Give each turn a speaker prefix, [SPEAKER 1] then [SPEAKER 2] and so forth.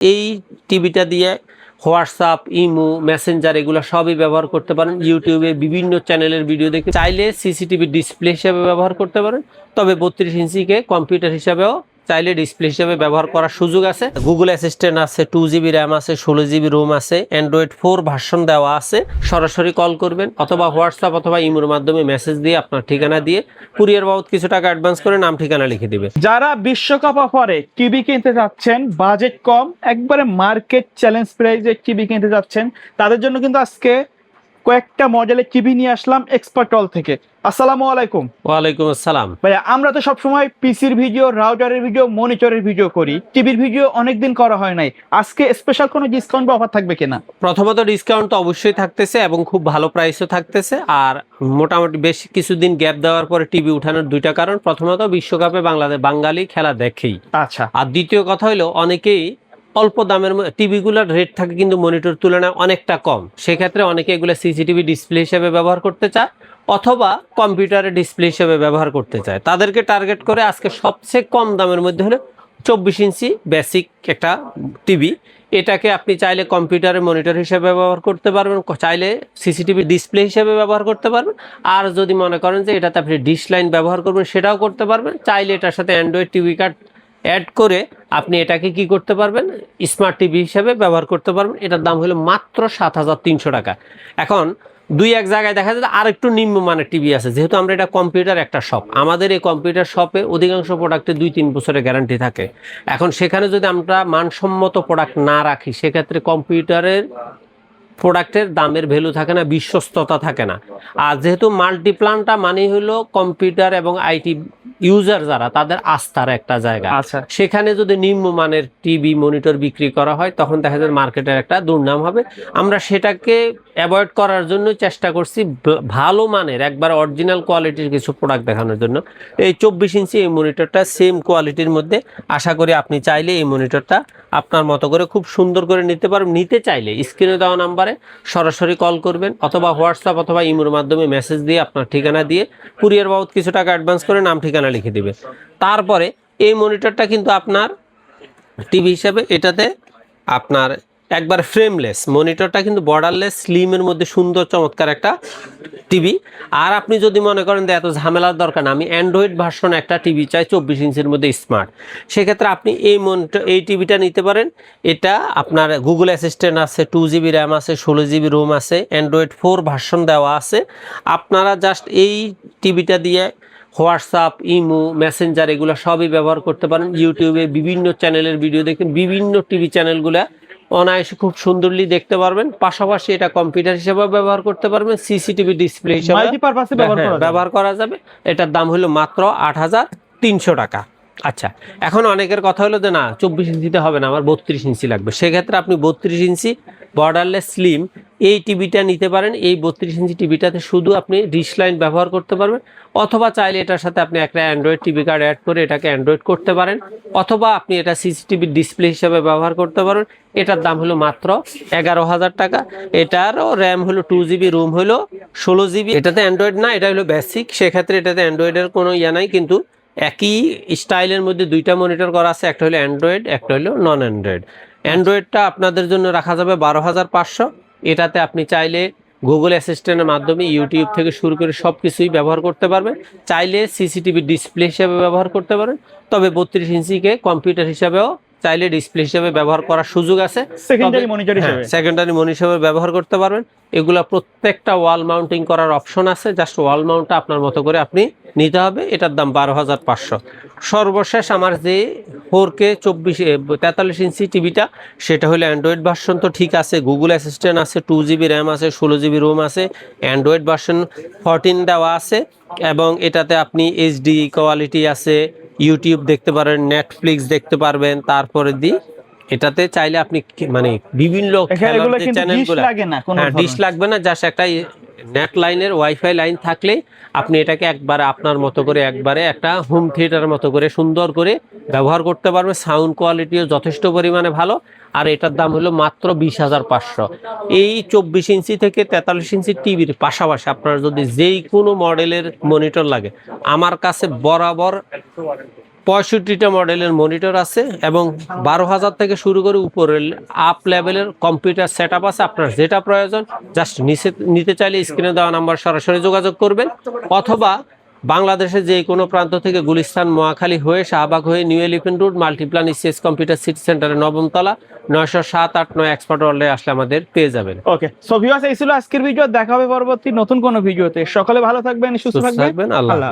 [SPEAKER 1] এই টিভিটা দিয়ে হোয়াটসঅ্যাপ, ইমো, মেসেঞ্জার এগুলো সবই ব্যবহার করতে পারেন। ইউটিউবে বিভিন্ন চ্যানেলের ভিডিও দেখে চাইলে সিসিটিভি ডিসপ্লে হিসেবে ব্যবহার করতে পারেন। তবে 32 ইঞ্চিকে কম্পিউটার হিসাবেও চাইলে ডিসপ্লে হিসেবে ব্যবহার করার সুযোগ আছে। গুগল অ্যাসিস্ট্যান্ট আছে, 2GB র্যাম আছে, 16GB রোম আছে, অ্যান্ড্রয়েড 4 ভার্সন দেওয়া আছে। সরাসরি কল করবেন অথবা হোয়াটসঅ্যাপ অথবা ইমোর মাধ্যমে মেসেজ দিয়ে আপনার ঠিকানা দিয়ে কুরিয়ার বাবদ কিছু টাকা অ্যাডভান্স করে নাম ঠিকানা লিখে দিবে।
[SPEAKER 2] যারা বিশ্বকাপ অফারে টিভি কিনতে যাচ্ছেন, বাজেট কম, একবারে মার্কেট চ্যালেঞ্জ প্রাইসে টিভি কিনতে যাচ্ছেন, তাদের জন্য কিন্তু আজকে কয়েকটা মডেলের টিভি নিয়ে আসলাম এক্সপার্টল থেকে। আসসালামু আলাইকুম।
[SPEAKER 1] ওয়ালাইকুম আসসালাম।
[SPEAKER 2] ভাইয়া, আমরা তো সবসময় পিসির ভিডিও, রাউটারের ভিডিও, মনিটরের ভিডিও করি, টিভির ভিডিও অনেকদিন করা হয় নাই। আজকে স্পেশাল কোনো ডিসকাউন্ট বা অফার থাকবে কিনা?
[SPEAKER 1] প্রথমত ডিসকাউন্ট তো অবশ্যই থাকতেছে এবং খুব ভালো প্রাইসও থাকতেছে। আর মোটামুটি বেশ কিছুদিন গ্যাপ দেওয়ার পরে টিভি উঠানোর দুইটা কারণ। প্রথমত বিশ্বকাপে বাঙালি খেলা দেখেই,
[SPEAKER 2] আচ্ছা।
[SPEAKER 1] আর দ্বিতীয় কথা হলো অনেকেই অল্প দামের টিভিগুলোর রেট থাকে কিন্তু মনিটর তুলনায় অনেকটা কম। সেক্ষেত্রে অনেকে এগুলো সিসিটিভি ডিসপ্লে হিসেবে ব্যবহার করতে চায় অথবা কম্পিউটারের ডিসপ্লে হিসেবে ব্যবহার করতে চায়। তাদেরকে টার্গেট করে আজকে সবচেয়ে কম দামের মধ্যে হলো 24 ইঞ্চি বেসিক একটা টিভি। এটাকে আপনি চাইলে কম্পিউটারের মনিটর হিসেবে ব্যবহার করতে পারবেন, চাইলে সিসিটিভি ডিসপ্লে হিসেবে ব্যবহার করতে পারবেন। আর যদি মনে করেন যে এটাতে আপনি ডিশ লাইন ব্যবহার করবেন সেটাও করতে পারবেন। চাইলে এটার সাথে অ্যান্ড্রয়েড টিভি কার্ড অ্যাড করে আপনি এটাকে কি করতে পারবেন, স্মার্ট টিভি হিসেবে ব্যবহার করতে পারবেন। এটার দাম হলো মাত্র 7300 টাকা। এখন দুই এক জায়গায় দেখা যায় আর একটু নিম্নমানের টিভি আছে। যেহেতু আমরা এটা কম্পিউটার একটা শপ, আমাদের এই কম্পিউটার শপে অধিকাংশ প্রোডাক্টে 2-3 বছরের গ্যারান্টি থাকে। এখন সেখানে যদি আমরা মানসম্মত প্রোডাক্ট না রাখি সেক্ষেত্রে কম্পিউটারের প্রোডাক্টের দামের ভ্যালু থাকে না, বিশ্বস্ততা থাকে না। আর যেহেতু মাল্টিপ্লানটা মানে হলো কম্পিউটার এবং আইটি ইউজার যারা, তাদের আস্থার একটা জায়গা।
[SPEAKER 2] আচ্ছা।
[SPEAKER 1] সেখানে যদি নিম্নমানের টিভি মনিটর বিক্রি করা হয় তখন দেখা যায় মার্কেটের একটা দুর্নাম হবে। আমরা সেটাকে অ্যাভয়েড করার জন্য চেষ্টা করছি ভালো মানের একবার অরিজিনাল কোয়ালিটির কিছু প্রোডাক্ট দেখানোর জন্য। এই 24 ইঞ্চি এই মনিটরটা সেম কোয়ালিটির মধ্যে। আশা করি আপনি চাইলে এই মনিটরটা আপনার মতো করে খুব সুন্দর করে নিতে পারবেন। নিতে চাইলে স্ক্রিনে দেওয়া নাম্বারে সরাসরি কল করবেন অথবা হোয়াটসঅ্যাপ অথবা ইমোর মাধ্যমে মেসেজ দিয়ে আপনার ঠিকানা দিয়ে কুরিয়ার বাবদ কিছু টাকা অ্যাডভান্স করে নাম ঠিকানা লিখে দিবে। তারপরে এই মনিটরটা কিন্তু আপনার টিভি হিসাবে এটাতে আপনার একবার ফ্রেমলেস মনিটরটা, কিন্তু বর্ডারলেস স্লিমের মধ্যে সুন্দর চমৎকার একটা টিভি। আর আপনি যদি মনে করেন যে এত ঝামেলার দরকার না, আমি অ্যান্ড্রয়েড ভার্সন একটা টিভি চাই 24 ইঞ্চির মধ্যে স্মার্ট, সেক্ষেত্রে আপনি এই টিভিটা নিতে পারেন। এটা আপনার গুগল অ্যাসিস্ট্যান্ট আছে, 2GB র্যাম আছে, 16GB রোম আছে, অ্যান্ড্রয়েড 4 ভার্সন দেওয়া আছে। আপনারা জাস্ট এই টিভিটা দিয়ে হোয়াটসঅ্যাপ, ইমো, মেসেঞ্জার এগুলো সবই ব্যবহার করতে পারেন। ইউটিউবে বিভিন্ন চ্যানেলের ভিডিও দেখে বিভিন্ন টিভি চ্যানেলগুলো অনায়াসে খুব সুন্দরলি দেখতে পারবেন। পাশাপাশি এটা কম্পিউটার হিসেবে ব্যবহার করতে পারবেন, সিসিটিভি ডিসপ্লে হিসেবে ব্যবহার করা যাবে। এটার দাম হলো মাত্র 8300 টাকা। আচ্ছা, এখন অনেকের কথা হলো যে না 24 ইঞ্চিতে হবে না, আমার 32 ইঞ্চি লাগবে। সেক্ষেত্রে আপনি 32 ইঞ্চি বর্ডারলেস স্লিম এই টিভিটা নিতে পারেন। এই 32 ইঞ্চি টিভিটাতে শুধু আপনি ডিশ লাইন ব্যবহার করতে পারবেন অথবা চাইলে এটার সাথে আপনি একটা অ্যান্ড্রয়েড টিভি কার্ড অ্যাড করে এটাকে অ্যান্ড্রয়েড করতে পারেন অথবা আপনি এটা সিসিটিভি ডিসপ্লে হিসেবে ব্যবহার করতে পারেন। এটার দাম হলো মাত্র 11000 টাকা। এটারও র্যাম হলো 2GB, রোম হলো 16GB। এটাতে অ্যান্ড্রয়েড না, এটা হলো বেসিক। সেক্ষেত্রে এটাতে অ্যান্ড্রয়েডের কোনো ইয়ে নাই, কিন্তু একই স্টাইলের মধ্যে দুইটা মনিটর করা আছে, একটা হলো অ্যান্ড্রয়েড, একটা হলো নন অ্যান্ড্রয়েড। অ্যান্ড্রয়েডটা আপনাদের জন্য রাখা যাবে 12500। এটাতে আপনি চাইলে গুগল অ্যাসিস্ট্যান্টের মাধ্যমে ইউটিউব থেকে শুরু করে সব কিছুই ব্যবহার করতে পারবেন। চাইলে সিসিটিভি ডিসপ্লে হিসেবে ব্যবহার করতে পারেন। তবে 32 ইঞ্চিকে কম্পিউটার হিসাবেও চাইলে ডিসপ্লে হিসেবে ব্যবহার করার সুযোগ আছে, সেকেন্ডারি মনিটর হিসেবে ব্যবহার করতে পারবেন। এগুলা প্রত্যেকটা ওয়াল মাউন্টিং করার অপশন আছে, জাস্ট ওয়াল মাউন্টটা আপনার মতো করে আপনি নিতে হবে। এটার দাম 12500। সর্বশেষ আমার যে 4K 43 ইঞ্চি টিভিটা, সেটা হলো অ্যান্ড্রয়েড ভার্সন তো ঠিক আছে, গুগল অ্যাসিস্ট্যান্ট আছে, 2GB র্যাম আছে, 16GB রোম আছে, অ্যান্ড্রয়েড ভার্সন 14 দেওয়া আছে এবং এটাতে আপনি এইচডি কোয়ালিটি আছে, ইউটিউব দেখতে পারেন, নেটফ্লিক্স দেখতে পারবেন। তারপরে এটাতে চাইলে আপনি মানে বিভিন্ন চ্যানেলগুলো, ডিশ লাগবে না, জাস্ট একটা নেট লাইনের ওয়াইফাই লাইন থাকলে আপনি এটাকে একবারে আপনার মতো করে একবারে একটা হোম থিয়েটার মতো করে সুন্দর করে ব্যবহার করতে পারবেন। সাউন্ড কোয়ালিটিও যথেষ্ট পরিমাণে ভালো। আর এটার দাম হলো মাত্র 20500। এই 24 ইঞ্চি থেকে 43 ইঞ্চি টিভির পাশাপাশি আপনার যদি যেই কোনো মডেলের মনিটর লাগে, আমার কাছে বরাবর 65টা মডেলের মনিটর আছে এবং 12,000 থেকে শুরু করে উপরের আপ লেভেলের কম্পিউটার সেট আপ আছে। আপনার যেটা প্রয়োজন জাস্ট নিতে চাইলে স্ক্রিনে দেওয়া নাম্বার সরাসরি যোগাযোগ করবেন, অথবা বাংলাদেশের যে কোনো প্রান্ত থেকে গুলিস্তান, মহাখালী হয়ে, শাহবাগ হয়ে, new elephant road, Multiplan ECS computer city সেন্টারের 9ম তলা, 907-8-9 এক্সপার্ট ওয়ার্ল্ডে আসলে আমাদের পেয়ে যাবেন।
[SPEAKER 2] ওকে, সো ভিউয়ার্স, এই ছিল আজকের ভিডিও। দেখা হবে পরবর্তী নতুন কোনো ভিডিওতে। সকলে ভালো থাকবেন, সুস্থ থাকবেন।
[SPEAKER 1] আল্লাহ।